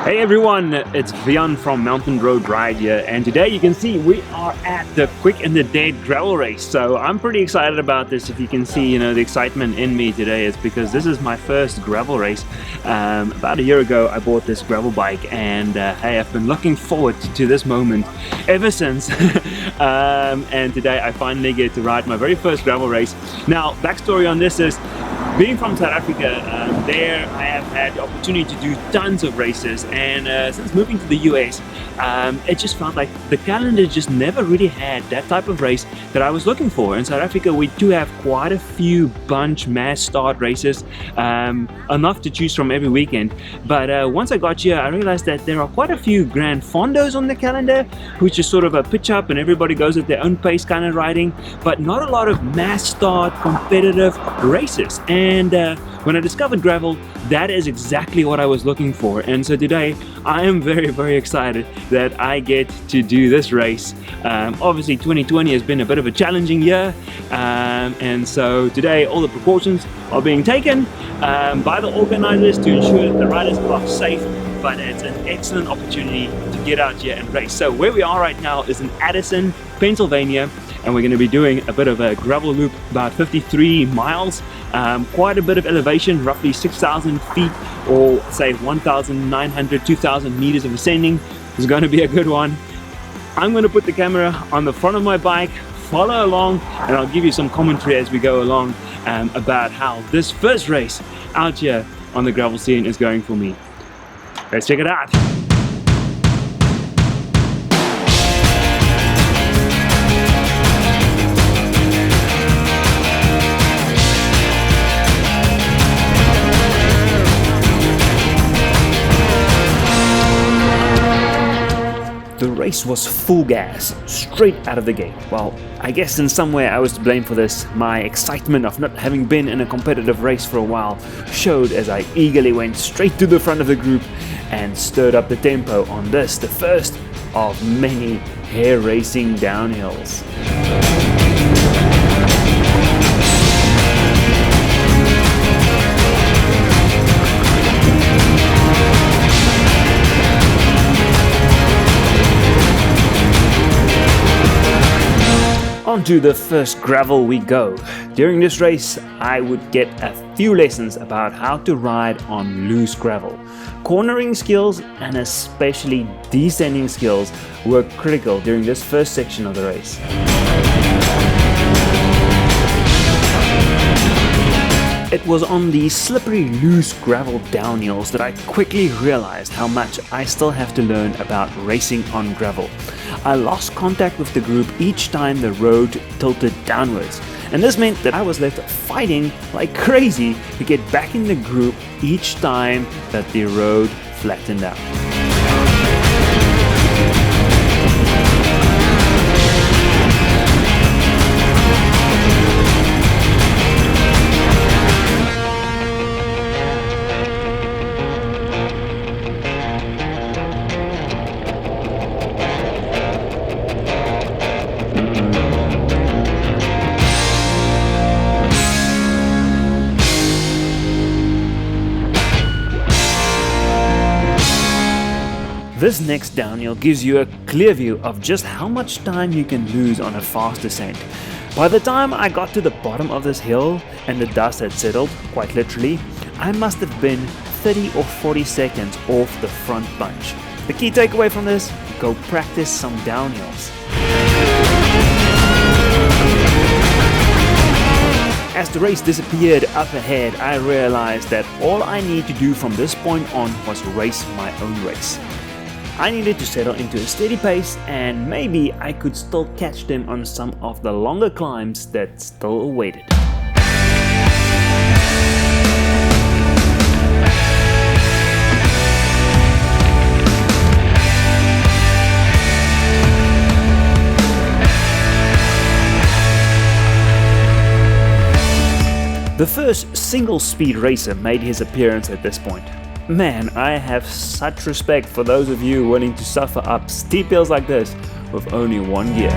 Hey everyone, it's Vian from Mountain Road Ride here, and today you can see we are at the Quick and the Dead gravel race. So I'm pretty excited about this. If you can see, the excitement in me today is because this is my first gravel race. About a year ago I bought this gravel bike, and hey, I've been looking forward to this moment ever since. And today I finally get to ride my very first gravel race. Now, backstory on this is, being from South Africa, there I have had the opportunity to do tons of races, and since moving to the US, it just felt like the calendar just never really had that type of race that I was looking for. In South Africa, we do have quite a few mass start races, enough to choose from every weekend. But once I got here, I realized that there are quite a few Grand Fondos on the calendar, which is sort of a pitch up and everybody goes at their own pace kind of riding, but not a lot of mass start competitive races. And when I discovered gravel, that is exactly what I was looking for. And so today I am very, very excited that I get to do this race. Obviously 2020 has been a bit of a challenging year, and so today all the precautions are being taken by the organizers to ensure that the riders are safe. But it's an excellent opportunity to get out here and race. So where we are right now is in Addison, Pennsylvania, and we're going to be doing a bit of a gravel loop, about 53 miles, quite a bit of elevation, roughly 6,000 feet, or say 1,900, 2,000 meters of ascending. It's going to be a good one. I'm going to put the camera on the front of my bike, follow along, and I'll give you some commentary as we go along about how this first race out here on the gravel scene is going for me. Let's check it out. The race was full gas, straight out of the gate. Well, I guess in some way I was to blame for this. My excitement of not having been in a competitive race for a while showed as I eagerly went straight to the front of the group and stirred up the tempo on this, the first of many hair-racing downhills. Onto the first gravel we go. During this race, I would get a few lessons about how to ride on loose gravel. Cornering skills and especially descending skills were critical during this first section of the race. It was on the slippery, loose gravel downhills that I quickly realized how much I still have to learn about racing on gravel. I lost contact with the group each time the road tilted downwards, and this meant that I was left fighting like crazy to get back in the group each time that the road flattened out. This next downhill gives you a clear view of just how much time you can lose on a fast descent. By the time I got to the bottom of this hill and the dust had settled, quite literally, I must have been 30 or 40 seconds off the front bunch. The key takeaway from this: go practice some downhills. As the race disappeared up ahead, I realized that all I need to do from this point on was race my own race. I needed to settle into a steady pace, and maybe I could still catch them on some of the longer climbs that still awaited. The first single-speed racer made his appearance at this point. Man, I have such respect for those of you willing to suffer up steep hills like this with only one gear.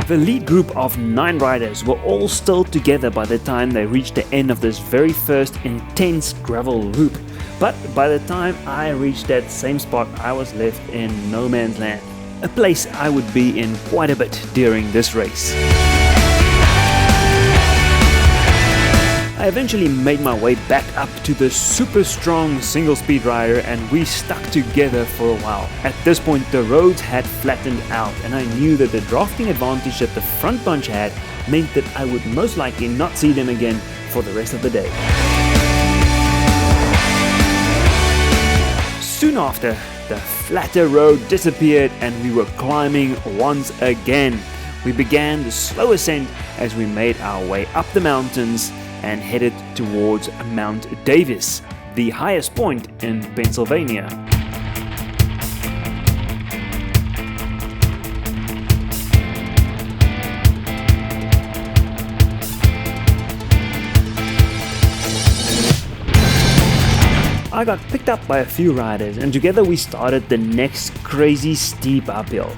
The lead group of 9 riders were all still together by the time they reached the end of this very first intense gravel loop. But by the time I reached that same spot, I was left in no man's land, a place I would be in quite a bit during this race. I eventually made my way back up to the super strong single speed rider and we stuck together for a while. At this point the roads had flattened out and I knew that the drafting advantage that the front bunch had meant that I would most likely not see them again for the rest of the day. Soon after, the flatter road disappeared and we were climbing once again. We began the slow ascent as we made our way up the mountains and headed towards Mount Davis, the highest point in Pennsylvania. I got picked up by a few riders and together we started the next crazy steep uphill.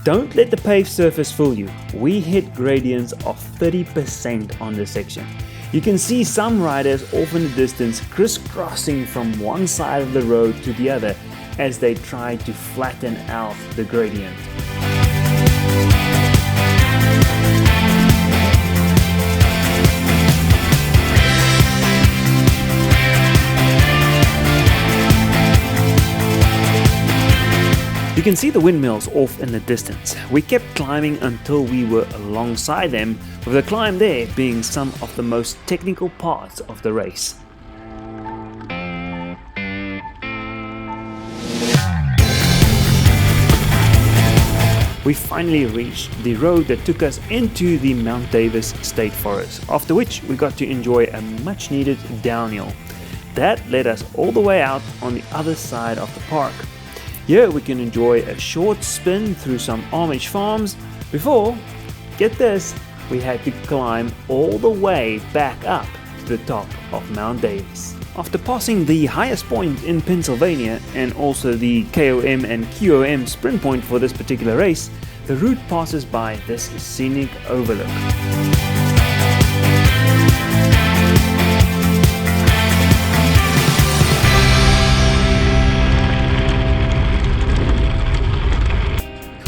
Don't let the paved surface fool you. We hit gradients of 30% on this section. You can see some riders off in the distance crisscrossing from one side of the road to the other as they try to flatten out the gradient. You can see the windmills off in the distance. We kept climbing until we were alongside them, with the climb there being some of the most technical parts of the race. We finally reached the road that took us into the Mount Davis State Forest, after which we got to enjoy a much needed downhill. That led us all the way out on the other side of the park. Here we can enjoy a short spin through some Amish farms before, get this, we had to climb all the way back up to the top of Mount Davis. After passing the highest point in Pennsylvania and also the KOM and QOM sprint point for this particular race, the route passes by this scenic overlook.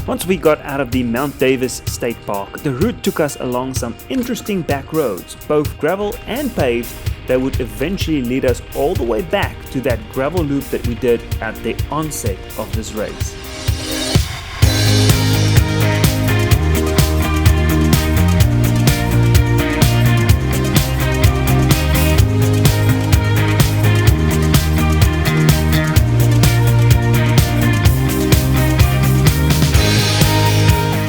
Once we got out of the Mount Davis State Park, the route took us along some interesting back roads, both gravel and paved, that would eventually lead us all the way back to that gravel loop that we did at the onset of this race.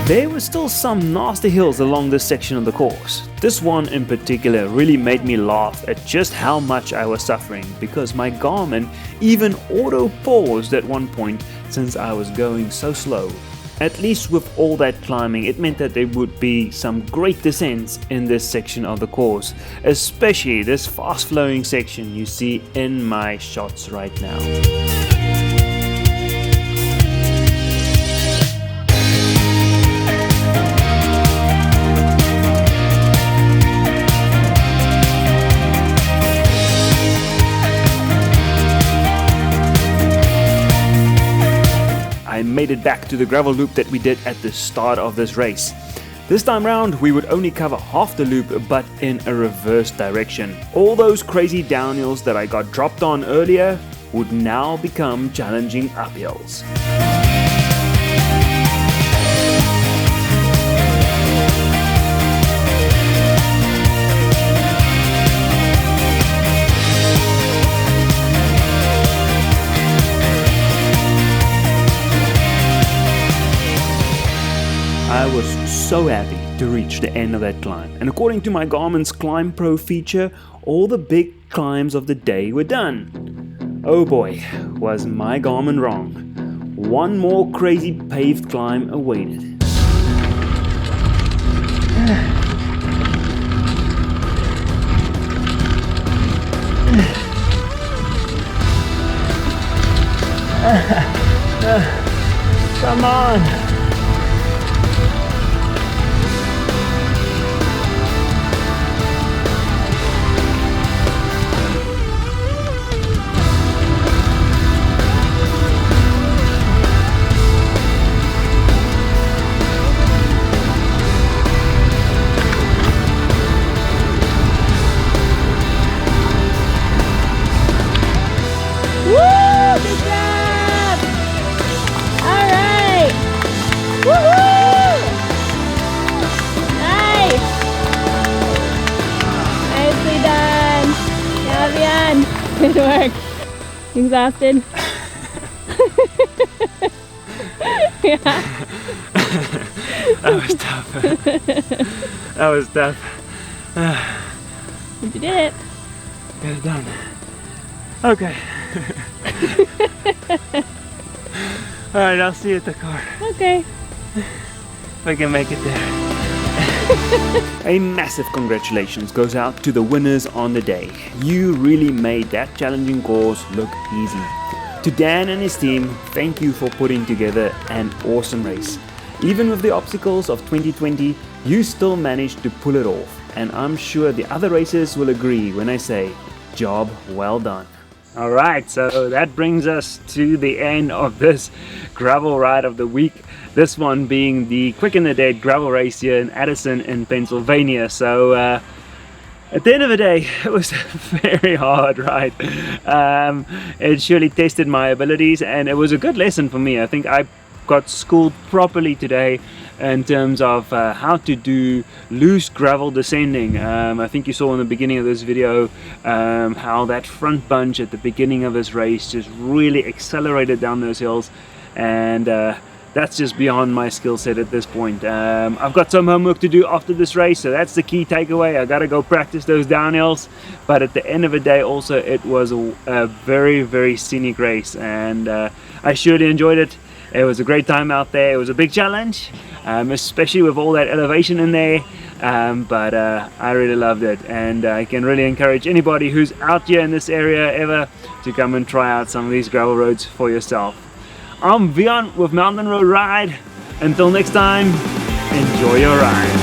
There were still some nasty hills along this section of the course. This one in particular really made me laugh at just how much I was suffering because my Garmin even auto-paused at one point since I was going so slow. At least with all that climbing, it meant that there would be some great descents in this section of the course, especially this fast-flowing section you see in my shots right now. I made it back to the gravel loop that we did at the start of this race. This time round we would only cover half the loop but in a reverse direction. All those crazy downhills that I got dropped on earlier would now become challenging uphills. I was so happy to reach the end of that climb, and according to my Garmin's Climb Pro feature, all the big climbs of the day were done. Oh boy, was my Garmin wrong. One more crazy paved climb awaited. Come on! Good work. Exhausted? Yeah. That was tough. That was tough. But you did it. Get it done. Okay. Alright, I'll see you at the car. Okay. If I can make it there. A massive congratulations goes out to the winners on the day. You really made that challenging course look easy. To Dan and his team, thank you for putting together an awesome race. Even with the obstacles of 2020, you still managed to pull it off. And I'm sure the other racers will agree when I say, job well done. Alright, so that brings us to the end of this gravel ride of the week. This one being the Quick and the Dead gravel race here in Addison in Pennsylvania. So at the end of the day, it was a very hard ride. It surely tested my abilities and it was a good lesson for me. I think I got schooled properly today in terms of how to do loose gravel descending. I think you saw in the beginning of this video how that front bunch at the beginning of this race just really accelerated down those hills, and that's just beyond my skill set at this point. I've got some homework to do after this race, so that's the key takeaway. I gotta go practice those downhills, but at the end of the day also it was a very, very scenic race, and I surely enjoyed it. It was a great time out there. It was a big challenge, especially with all that elevation in there, but I really loved it, and I can really encourage anybody who's out here in this area ever to come and try out some of these gravel roads for yourself. I'm Vian with Mountain Road Ride. Until next time, enjoy your ride.